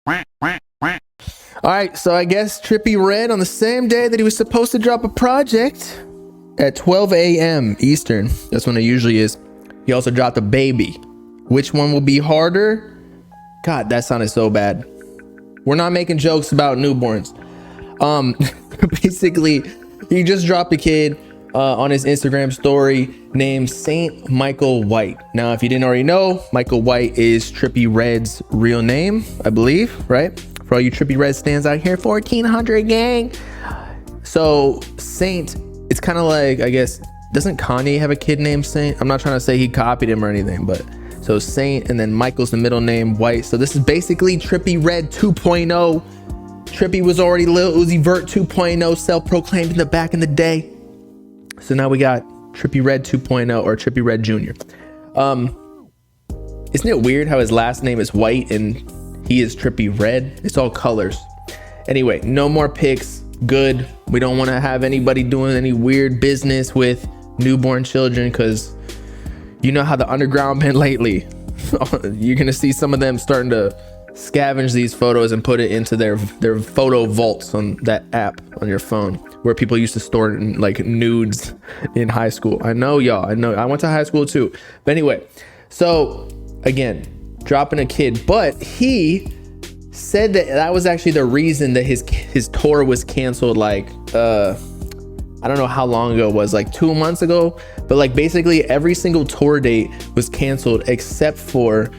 All right, so I guess Trippie read on the same day that he was supposed to drop a project at 12 a.m. Eastern. That's when it usually is. He also dropped a baby. Which one will be harder? God, that sounded so bad. We're not making jokes about newborns. Basically, he just dropped a kid on his Instagram story named Saint Michael White. Now, if you didn't already know, Michael White is Trippie Redd's real name, I believe, right? For all you Trippie Redd stands out here, 1400 gang. So Saint, it's kind of like, I guess, doesn't Kanye have a kid named Saint? I'm not trying to say he copied him or anything, but so Saint and then Michael's the middle name, White. So this is basically Trippie Redd 2.0. Trippie was already Lil Uzi Vert 2.0, self-proclaimed in the back in the day. So now we got Trippie Redd 2.0 or Trippie Redd Jr. Isn't it weird how his last name is White and he is Trippie Redd? It's all colors. Anyway, no more pics. Good. We don't want to have anybody doing any weird business with newborn children because you know how the underground been lately. You're going to see some of them starting to scavenge these photos and put it into their photo vaults on that app on your phone where people used to store like nudes in high school. I know, y'all. I know. I went to high school too. But anyway, so again, dropping a kid, but he said that was actually the reason that his tour was canceled. Like I don't know how long ago it was, like 2 months ago, but like basically every single tour date was canceled except for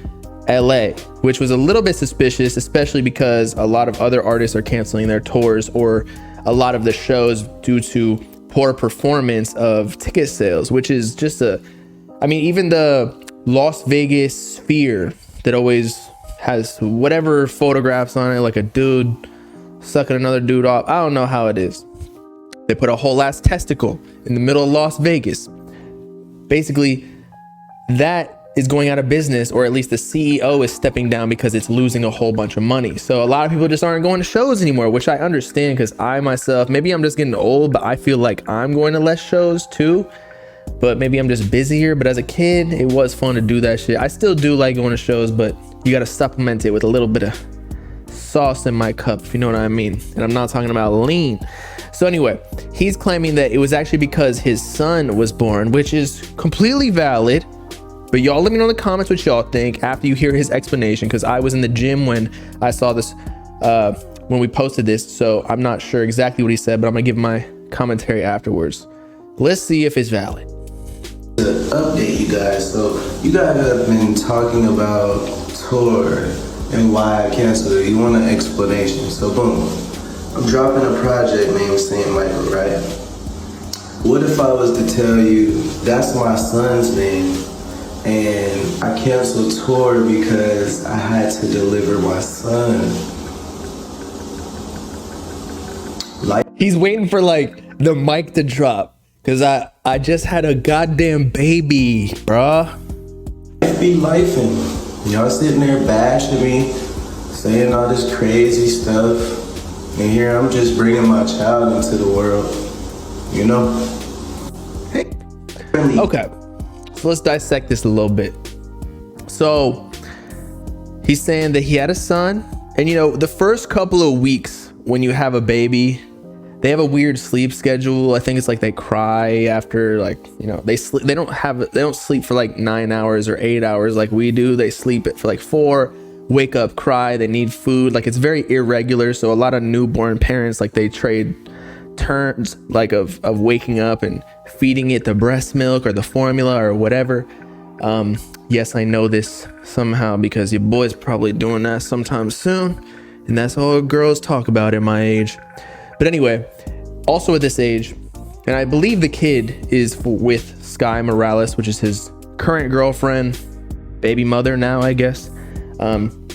LA, which was a little bit suspicious, especially because a lot of other artists are canceling their tours or a lot of the shows due to poor performance of ticket sales, which is just even the Las Vegas Sphere that always has whatever photographs on it, like a dude sucking another dude off. I don't know how it is. They put a whole ass testicle in the middle of Las Vegas. Basically, that is going out of business, or at least the CEO is stepping down because it's losing a whole bunch of money. So a lot of people just aren't going to shows anymore, which I understand because I myself, maybe I'm just getting old, but I feel like I'm going to less shows too. But maybe I'm just busier. But as a kid, it was fun to do that shit. I still do like going to shows, but you got to supplement it with a little bit of sauce in my cup, if you know what I mean. And I'm not talking about lean. So anyway, he's claiming that it was actually because his son was born, which is completely valid. But y'all let me know in the comments what y'all think after you hear his explanation, because I was in the gym when I saw this, when we posted this. So I'm not sure exactly what he said, but I'm gonna give my commentary afterwards. Let's see if it's valid. To update you guys, so you guys have been talking about tour and why I canceled it. You want an explanation, so boom. I'm dropping a project named Saint Michael, right? What if I was to tell you that's my son's name and I canceled tour because I had to deliver my son? He's waiting for like the mic to drop because I just had a goddamn baby, bruh. Be lifing. Y'all sitting there bashing me, saying all this crazy stuff. And here I'm just bringing my child into the world, you know? Hey. Okay, so let's dissect this a little bit. So he's saying that he had a son, and you know, the first couple of weeks when you have a baby, they have a weird sleep schedule. I think it's like they cry after, like, you know, they don't sleep for like 9 hours or 8 hours like we do. They sleep it for like 4, wake up, cry, they need food. Like, it's very irregular. So a lot of newborn parents, like, they trade turns like of waking up and feeding it the breast milk or the formula or whatever. Yes, I know this somehow because your boy's probably doing that sometime soon, and that's all girls talk about at my age. But anyway, also at this age, and I believe the kid is with Sky Morales, which is his current girlfriend, baby mother now, I guess.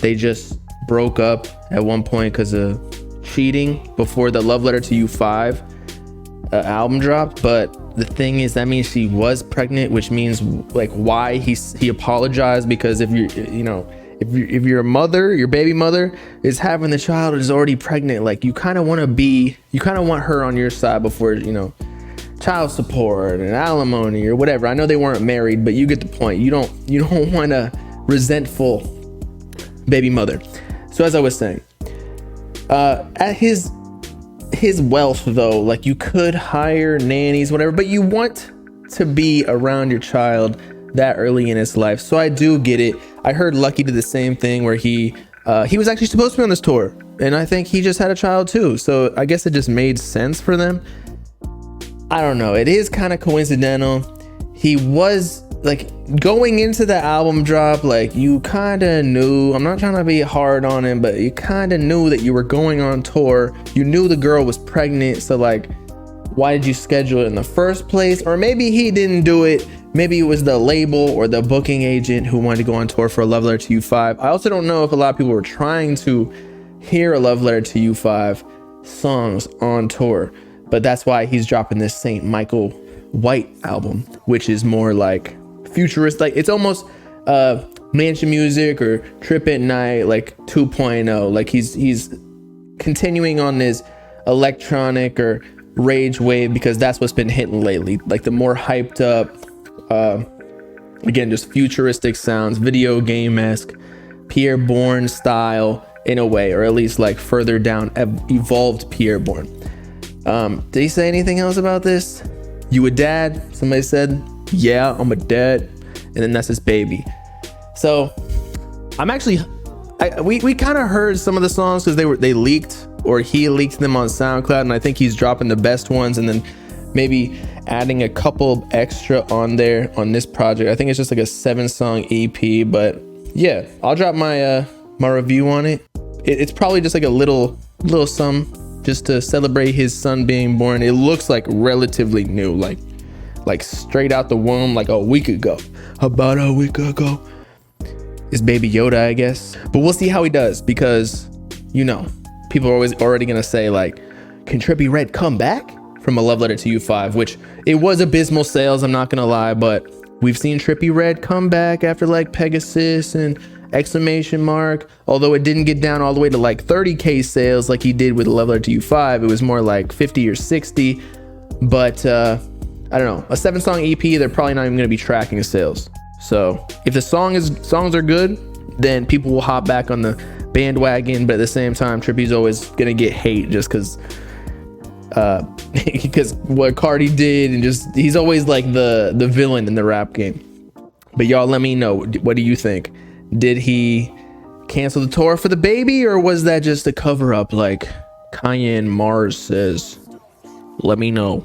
They just broke up at one point because of cheating before the Love Letter to You 5 album dropped. But the thing is, that means she was pregnant, which means like why he apologized, because if you're a mother, your baby mother is having the child is already pregnant, like you kind of want her on your side before, you know, child support and alimony or whatever. I know they weren't married, but you get the point. You don't want a resentful baby mother. So as I was saying, at his wealth though, like you could hire nannies, whatever, but you want to be around your child that early in his life. So I do get it. I heard Lucky did the same thing where he was actually supposed to be on this tour, and I think he just had a child too. So I guess it just made sense for them. I don't know. It is kind of coincidental. He was like going into the album drop, like you kind of knew, I'm not trying to be hard on him, but you kind of knew that you were going on tour. You knew the girl was pregnant. So like, why did you schedule it in the first place? Or maybe he didn't do it. Maybe it was the label or the booking agent who wanted to go on tour for a Love Letter to U5. I also don't know if a lot of people were trying to hear a Love Letter to U5 songs on tour, but that's why he's dropping this Saint Michael White album, which is more like futuristic. It's almost Mansion Music or Trip at Night, like 2.0. Like he's continuing on this electronic or rage wave, because that's what's been hitting lately. Like the more hyped up, again, just futuristic sounds, video game-esque, Pierre Bourne style in a way, or at least like further down, evolved Pierre Bourne. Did he say anything else about this? You a dad? Somebody said, yeah, I'm a dad. And then that's his baby. So I'm actually, we kind of heard some of the songs because they leaked, or he leaked them on SoundCloud, and I think he's dropping the best ones and then maybe adding a couple extra on there on this project. I think it's just like a 7-song EP, but yeah, I'll drop my my review on it. It's probably just like a little sum just to celebrate his son being born. It looks like relatively new, like straight out the womb, like about a week ago. Is Baby Yoda, I guess. But we'll see how he does, because you know, people are already gonna say like, can Trippie Redd come back from a Love Letter to U5, which it was abysmal sales, I'm not gonna lie, but we've seen Trippie Redd come back after like Pegasus and exclamation mark, although it didn't get down all the way to like 30k sales like he did with Love Letter to U5. It was more like 50 or 60, but I don't know, a 7-song EP, they're probably not even gonna be tracking sales. So if the songs are good, then people will hop back on the bandwagon, but at the same time, Trippie's always gonna get hate just because what Cardi did, and just he's always like the villain in the rap game. But y'all let me know, what do you think? Did he cancel the tour for the baby, or was that just a cover up like Kanye and Mars says? Let me know.